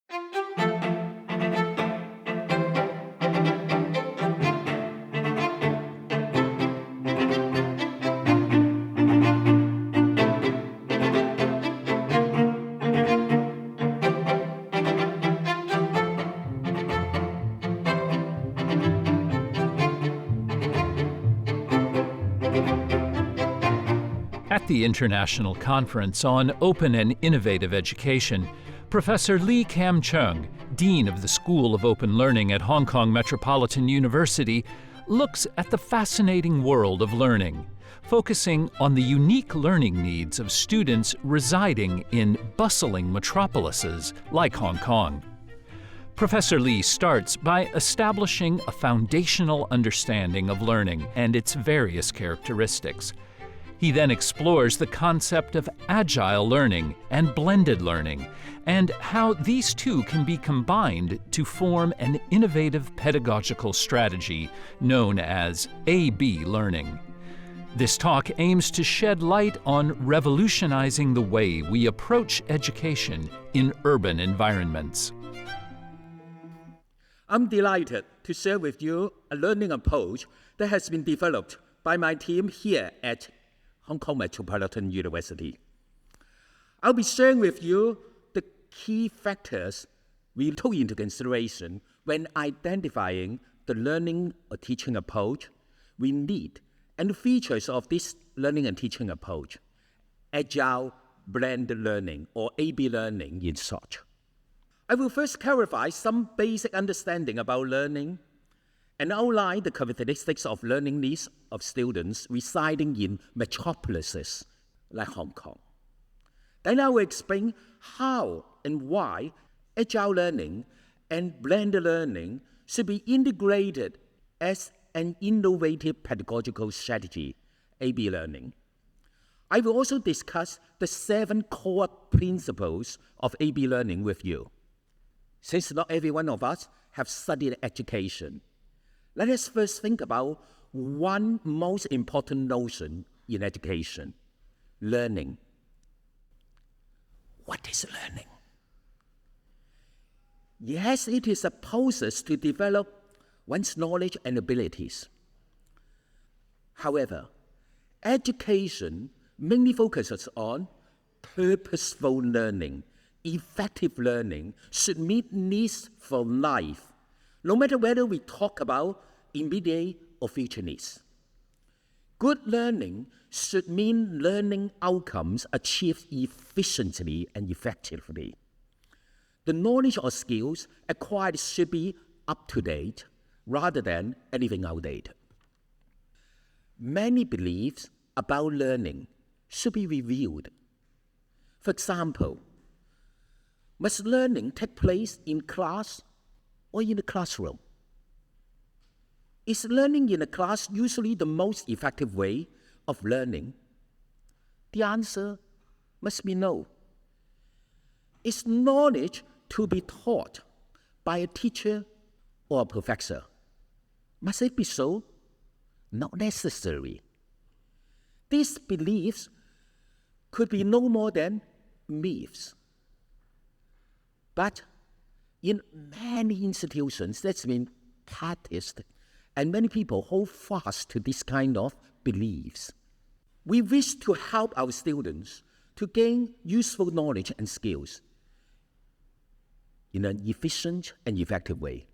At the International Conference on Open and Innovative Education, Professor LI Kam-cheong, Dean of the School of Open Learning at Hong Kong Metropolitan University, looks at the fascinating world of learning, focusing on the unique learning needs of students residing in bustling metropolises like Hong Kong. Professor Lee starts by establishing a foundational understanding of learning and its various characteristics. He then explores the concept of agile learning and blended learning, and how these two can be combined to form an innovative pedagogical strategy known as AB learning. This talk aims to shed light on revolutionizing the way we approach education in urban environments. I'm delighted to share with you a learning approach that has been developed by my team here at Hong Kong Metropolitan University. I'll be sharing with you the key factors we took into consideration when identifying the learning or teaching approach we need and the features of this learning and teaching approach, Agile-Blended learning or AB learning in short. I will first clarify some basic understanding about learning and outline the characteristics of learning needs of students residing in metropolises like Hong Kong. Then I will explain how and why agile learning and blended learning should be integrated as an innovative pedagogical strategy, AB learning. I will also discuss the 7 core principles of AB learning with you. Since not every one of us have studied education, let us first think about one most important notion in education: learning. What is learning? Yes, it is a process to develop one's knowledge and abilities. However, education mainly focuses on purposeful learning. Effective learning should meet needs for life, no matter whether we talk about immediate or future needs. Good learning should mean learning outcomes achieved efficiently and effectively. The knowledge or skills acquired should be up to date rather than anything outdated. Many beliefs about learning should be reviewed. For example, must learning take place in class or in the classroom? Is learning in a class usually the most effective way of learning? The answer must be no. Is knowledge to be taught by a teacher or a professor? Must it be so? Not necessary. These beliefs could be no more than myths. But in many institutions, that's been practiced, and many people hold fast to this kind of beliefs. We wish to help our students to gain useful knowledge and skills in an efficient and effective way.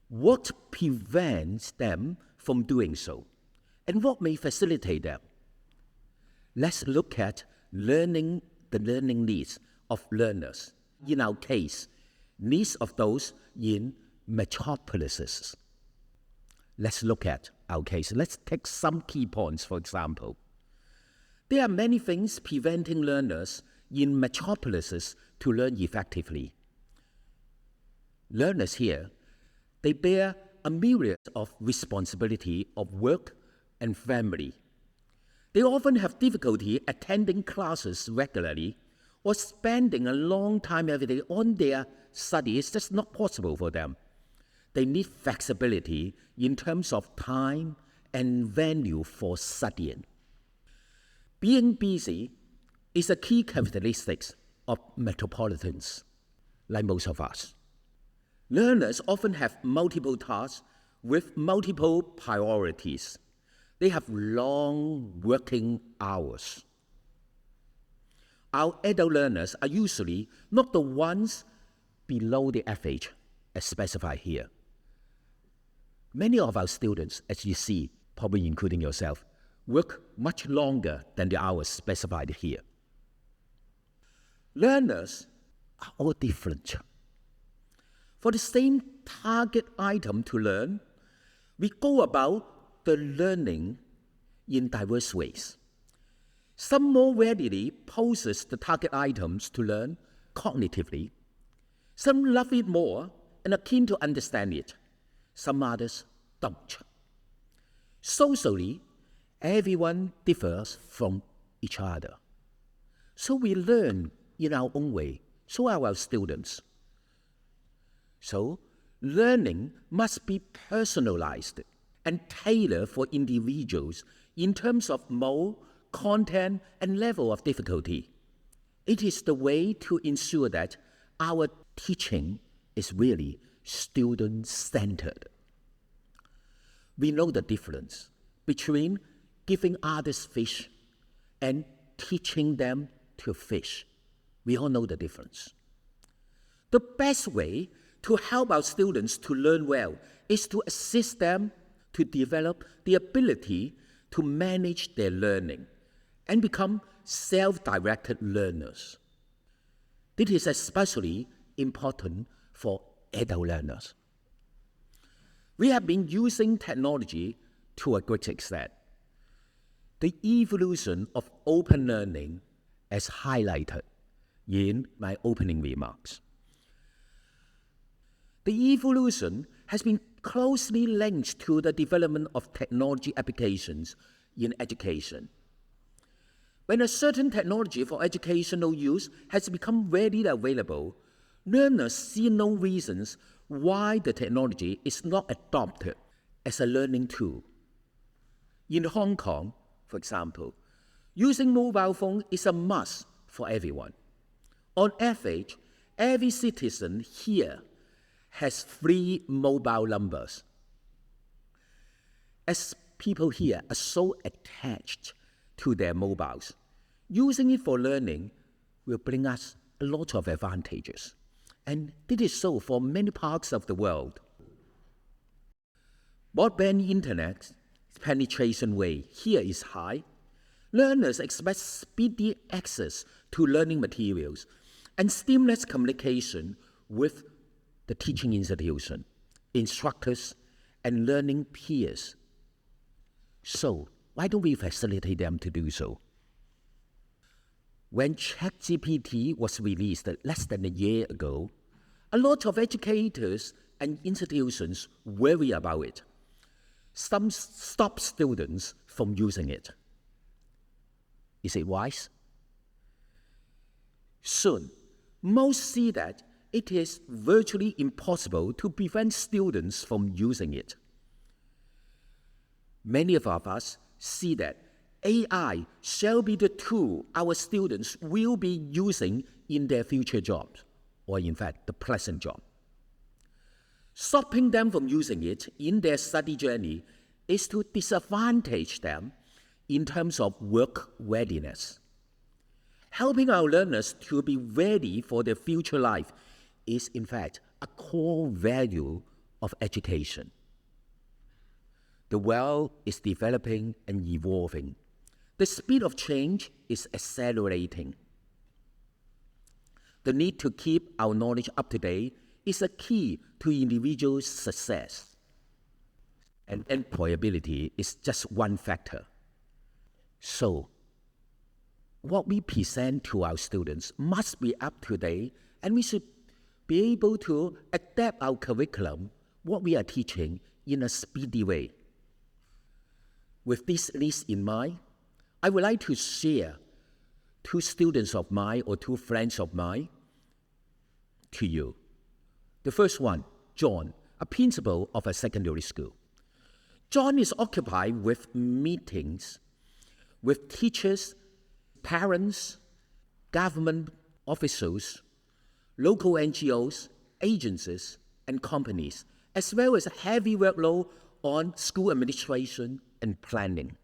What prevents them from doing so? And what may facilitate them? Let's look at the learning needs of learners. In our case, needs of those in metropolises. Let's look at our case. Let's take some key points, for example. There are many things preventing learners in metropolises to learn effectively. Learners here, they bear a myriad of responsibility of work and family. They often have difficulty attending classes regularly or spending a long time every day on their studies. It's just not possible for them. They need flexibility in terms of time and venue for studying. Being busy is a key characteristic of metropolitans. like most of us. Learners often have multiple tasks with multiple priorities. They have long working hours. Our adult learners are usually not the ones below the average, as specified here. Many of our students, as you see, probably including yourself, work much longer than the hours specified here. Learners are all different. For the same target item to learn, we go about the learning in diverse ways. Some more readily possess the target items to learn cognitively. Some love it more and are keen to understand it. Some others don't. Socially, everyone differs from each other. So we learn in our own way. So are our students. So, learning must be personalized and tailored for individuals in terms of mode, content, and level of difficulty. It is the way to ensure that our teaching is really student-centered. We know the difference between giving others fish and teaching them to fish. We all know the difference. The best way to help our students to learn well is to assist them to develop the ability to manage their learning and become self-directed learners. This is especially important for adult learners. We have been using technology to a great extent. The evolution of open learning as highlighted in my opening remarks. The evolution has been closely linked to the development of technology applications in education. When a certain technology for educational use has become readily available, learners see no reasons why the technology is not adopted as a learning tool. In Hong Kong, for example, using mobile phone is a must for everyone. On average, every citizen here has 3 mobile numbers. As people here are so attached to their mobiles, using it for learning will bring us a lot of advantages. And this is so for many parts of the world. Broadband internet penetration rate here is high. Learners expect speedy access to learning materials and seamless communication with the teaching institution, instructors, and learning peers. So, why don't we facilitate them to do so? When ChatGPT was released less than a year ago, a lot of educators and institutions worry about it. Some stop students from using it. Is it wise? Soon, most see that it is virtually impossible to prevent students from using it. Many of us see that AI shall be the tool our students will be using in their future jobs, or in fact, the present job. Stopping them from using it in their study journey is to disadvantage them in terms of work readiness. Helping our learners to be ready for their future life is, in fact, a core value of education. The world is developing and evolving. The speed of change is accelerating. The need to keep our knowledge up to date is a key to individual success. And employability is just one factor. So, what we present to our students must be up to date, and we should be able to adapt our curriculum, what we are teaching, in a speedy way. With this list in mind, I would like to share 2 students of mine or 2 friends of mine to you. The first one, John, a principal of a secondary school. John is occupied with meetings with teachers, parents, government officials, local NGOs, agencies, and companies, as well as a heavy workload on school administration and planning.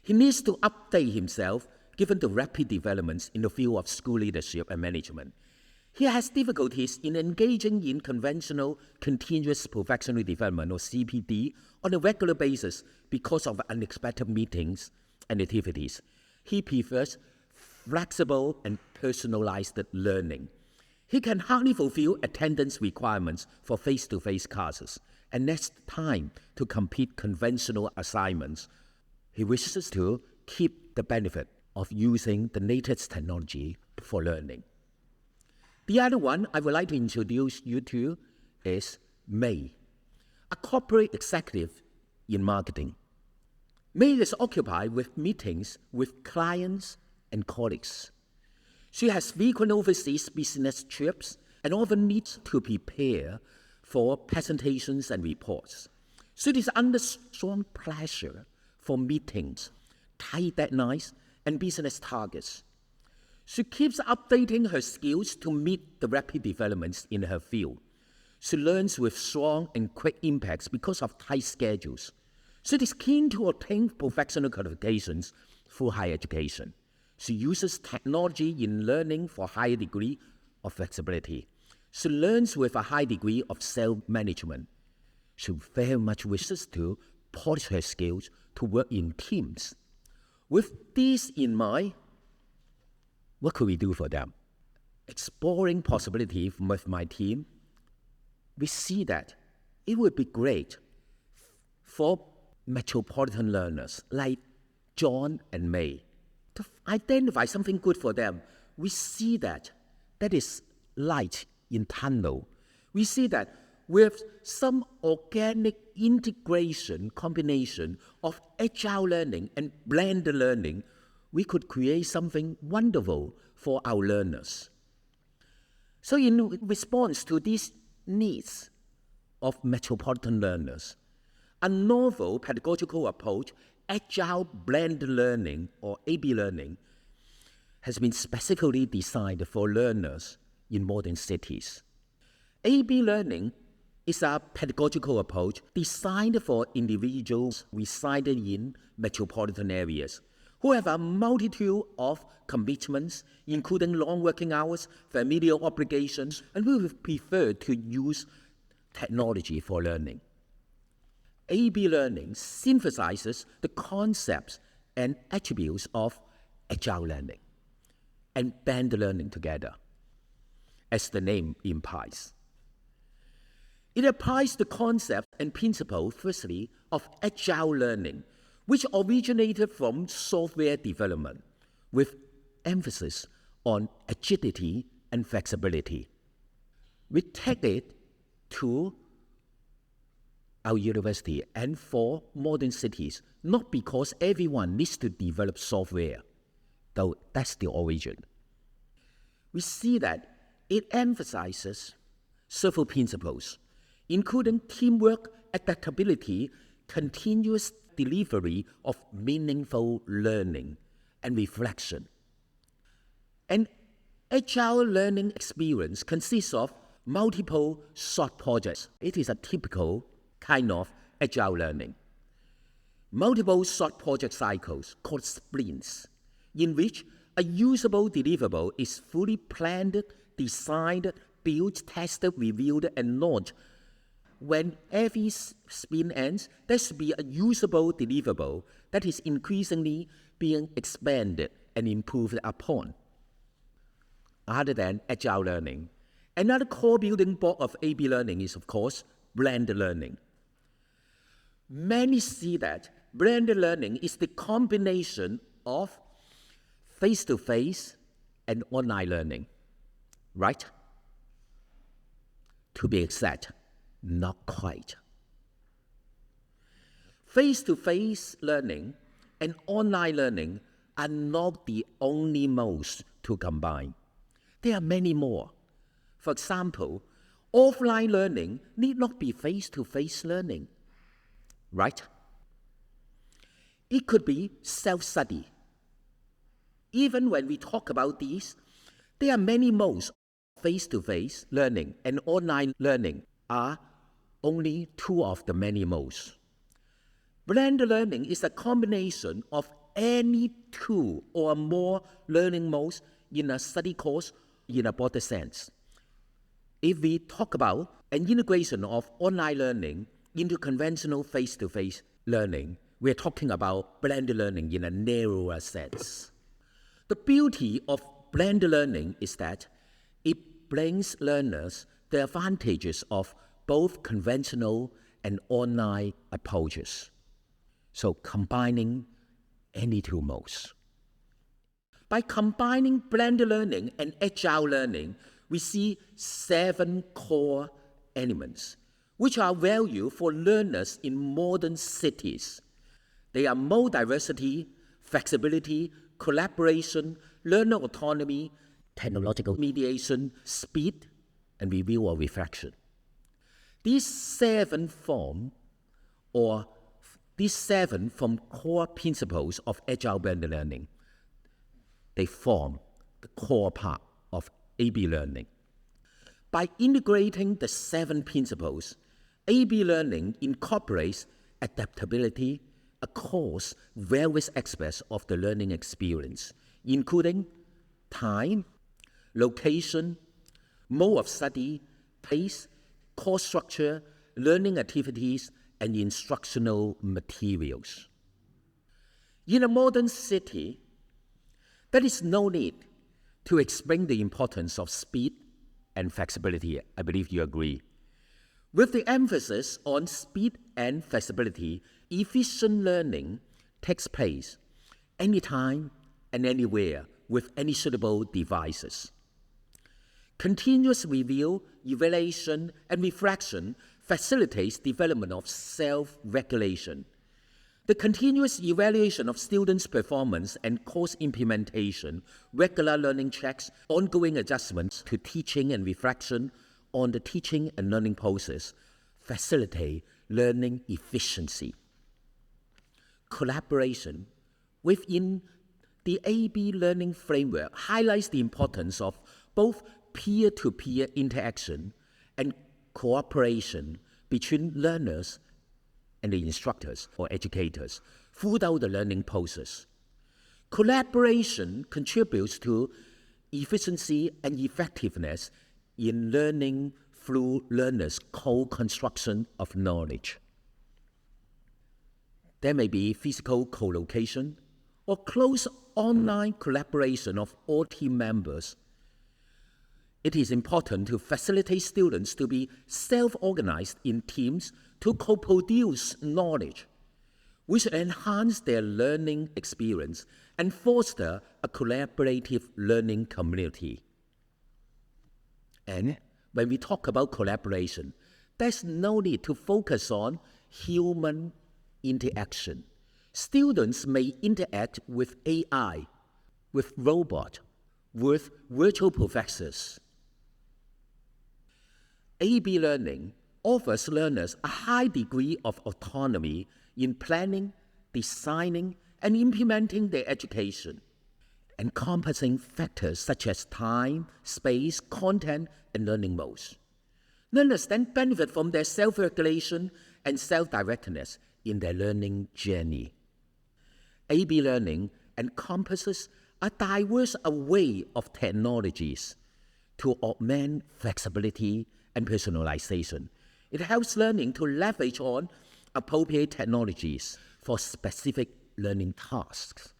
He needs to update himself given the rapid developments in the field of school leadership and management. He has difficulties in engaging in conventional continuous professional development, or CPD, on a regular basis because of unexpected meetings and activities. He prefers flexible and personalized learning. He can hardly fulfill attendance requirements for face-to-face classes and lacks time to complete conventional assignments. He wishes to keep the benefit of using the latest technology for learning. The other one I would like to introduce you to is May, a corporate executive in marketing. May is occupied with meetings with clients and colleagues. She has frequent overseas business trips and often needs to prepare for presentations and reports. She is under strong pressure for meetings, tight deadlines, and business targets. She keeps updating her skills to meet the rapid developments in her field. She learns with strong and quick impacts because of tight schedules. She is keen to obtain professional qualifications through higher education. She uses technology in learning for a higher degree of flexibility. She learns with a high degree of self-management. She very much wishes to polish her skills to work in teams. With this in mind, what could we do for them? Exploring possibilities with my team, we see that it would be great for metropolitan learners like John and May to identify something good for them. We see that is light in tunnel. We see that with some organic integration, combination of agile learning and blended learning, we could create something wonderful for our learners. So in response to these needs of metropolitan learners, a novel pedagogical approach, Agile-Blended learning, or AB learning, has been specifically designed for learners in modern cities. AB learning is a pedagogical approach designed for individuals residing in metropolitan areas who have a multitude of commitments, including long working hours, familial obligations, and who would prefer to use technology for learning. AB learning synthesizes the concepts and attributes of agile learning and blended learning together, as the name implies. It applies the concept and principle, firstly, of agile learning, which originated from software development, with emphasis on agility and flexibility. We take it to our university and for modern cities, not because everyone needs to develop software, though that's the origin. We see that it emphasizes several principles, including teamwork, adaptability, continuous delivery of meaningful learning and reflection. An agile learning experience consists of multiple short projects. It is a typical kind of agile learning. Multiple short project cycles called sprints, in which a usable deliverable is fully planned, designed, built, tested, reviewed, and launched. When every sprint ends, there should be a usable deliverable that is increasingly being expanded and improved upon. Other than agile learning, another core building block of AB learning is, of course, blended learning. Many see that blended learning is the combination of face-to-face and online learning, right? To be exact, not quite. Face-to-face learning and online learning are not the only modes to combine. There are many more. For example, offline learning need not be face-to-face learning, right? It could be self-study. Even when we talk about these, there are many modes face-to-face learning and online learning are only two of the many modes. Blended learning is a combination of any two or more learning modes in a study course in a broader sense. If we talk about an integration of online learning into conventional face-to-face learning, we're talking about blended learning in a narrower sense. The beauty of blended learning is that it brings learners the advantages of both conventional and online approaches. So combining any two modes. By combining blended learning and agile learning, we see 7 core elements, which are valued for learners in modern cities. They are mode diversity, flexibility, collaboration, learner autonomy, technological mediation, speed, and review or reflection. These seven form core principles of Agile-Blended learning. They form the core part of AB learning. By integrating the 7 principles, AB learning incorporates adaptability across various aspects of the learning experience, including time, location, mode of study, pace, course structure, learning activities, and instructional materials. In a modern city, there is no need to explain the importance of speed and flexibility. I believe you agree. With the emphasis on speed and flexibility, efficient learning takes place anytime and anywhere with any suitable devices. Continuous review, evaluation, and reflection facilitates development of self-regulation. The continuous evaluation of students' performance and course implementation, regular learning checks, ongoing adjustments to teaching and reflection on the teaching and learning process facilitate learning efficiency. Collaboration within the AB learning framework highlights the importance of both peer-to-peer interaction and cooperation between learners and the instructors or educators throughout the learning process. Collaboration contributes to efficiency and effectiveness in learning through learners' co-construction of knowledge. There may be physical co-location or close online collaboration of all team members. It is important to facilitate students to be self-organized in teams to co-produce knowledge, which enhance their learning experience and foster a collaborative learning community. And when we talk about collaboration, there's no need to focus on human interaction. Students may interact with AI, with robots, with virtual professors. AB learning offers learners a high degree of autonomy in planning, designing, and implementing their education, encompassing factors such as time, space, content, and learning modes. Learners then benefit from their self-regulation and self-directedness in their learning journey. AB learning encompasses a diverse array of technologies to augment flexibility and personalization. It helps learning to leverage on appropriate technologies for specific learning tasks.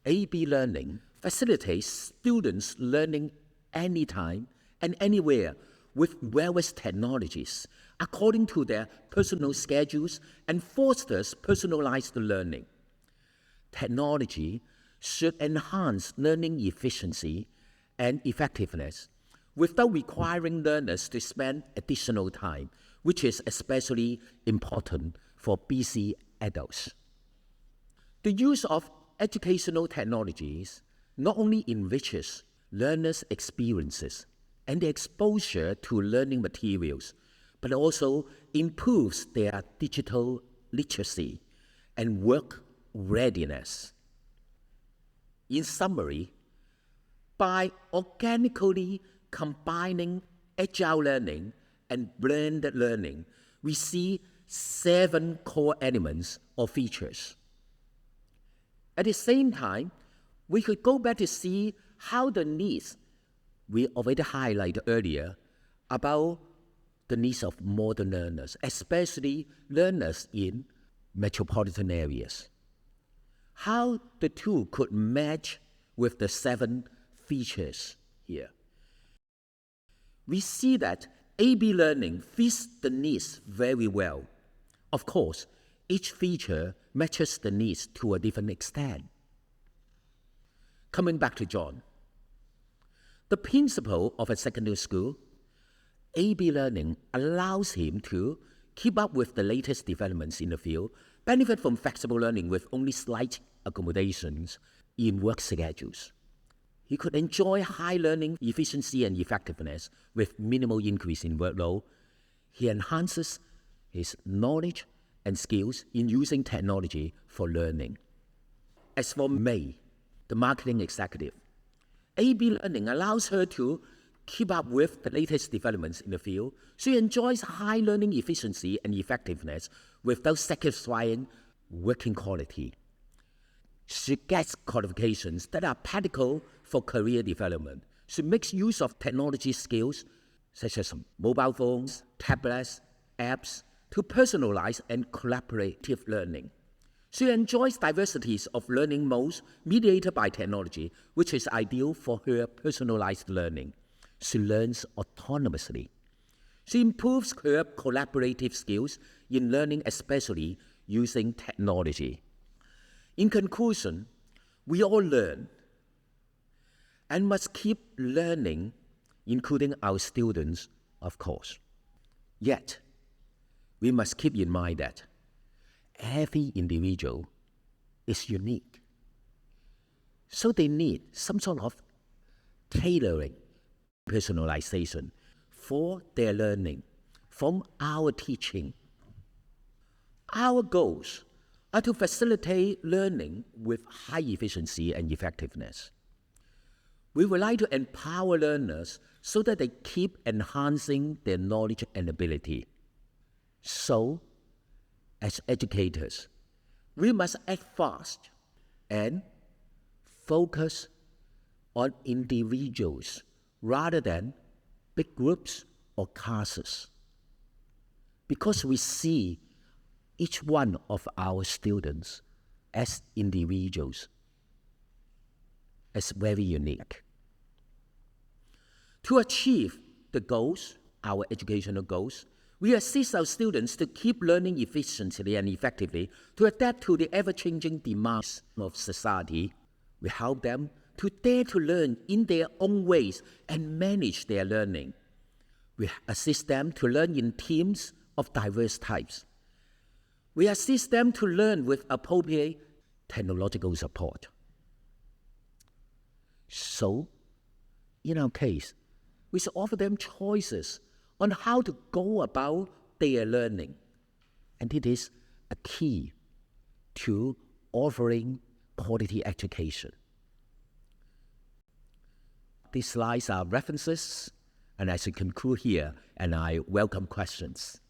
AB learning facilitates students learning anytime and anywhere with various technologies according to their personal schedules and fosters personalized learning. Technology should enhance learning efficiency and effectiveness without requiring learners to spend additional time, which is especially important for busy adults. The use of educational technologies not only enriches learners' experiences and their exposure to learning materials, but also improves their digital literacy and work readiness. In summary, by organically combining agile learning and blended learning, we see 7 core elements or features. At the same time, we could go back to see how the needs we already highlighted earlier about the needs of modern learners, especially learners in metropolitan areas. How the two could match with the 7 features here. We see that AB learning fits the needs very well. Of course, each feature matches the needs to a different extent. Coming back to John, the principal of a secondary school, AB learning allows him to keep up with the latest developments in the field, benefit from flexible learning with only slight accommodations in work schedules. He could enjoy high learning efficiency and effectiveness with minimal increase in workload. He enhances his knowledge and skills in using technology for learning. As for May, the marketing executive, AB learning allows her to keep up with the latest developments in the field. She enjoys high learning efficiency and effectiveness without sacrificing working quality. She gets qualifications that are practical for career development. She makes use of technology skills such as mobile phones, tablets, apps to personalize and collaborative learning. She enjoys diversities of learning modes mediated by technology, which is ideal for her personalized learning. She learns autonomously. She improves her collaborative skills in learning, especially using technology. In conclusion, we all learn and must keep learning, including our students, of course. Yet, we must keep in mind that every individual is unique. So they need some sort of tailoring, personalization for their learning from our teaching. Our goals are to facilitate learning with high efficiency and effectiveness. We would like to empower learners so that they keep enhancing their knowledge and ability. So, as educators, we must act fast and focus on individuals rather than big groups or classes, because we see each one of our students as individuals, as very unique. To achieve the goals, our educational goals, we assist our students to keep learning efficiently and effectively to adapt to the ever-changing demands of society. We help them to dare to learn in their own ways and manage their learning. We assist them to learn in teams of diverse types. We assist them to learn with appropriate technological support. So, in our case, we should offer them choices on how to go about their learning. And it is a key to offering quality education. These slides are references, and I should conclude here, and I welcome questions.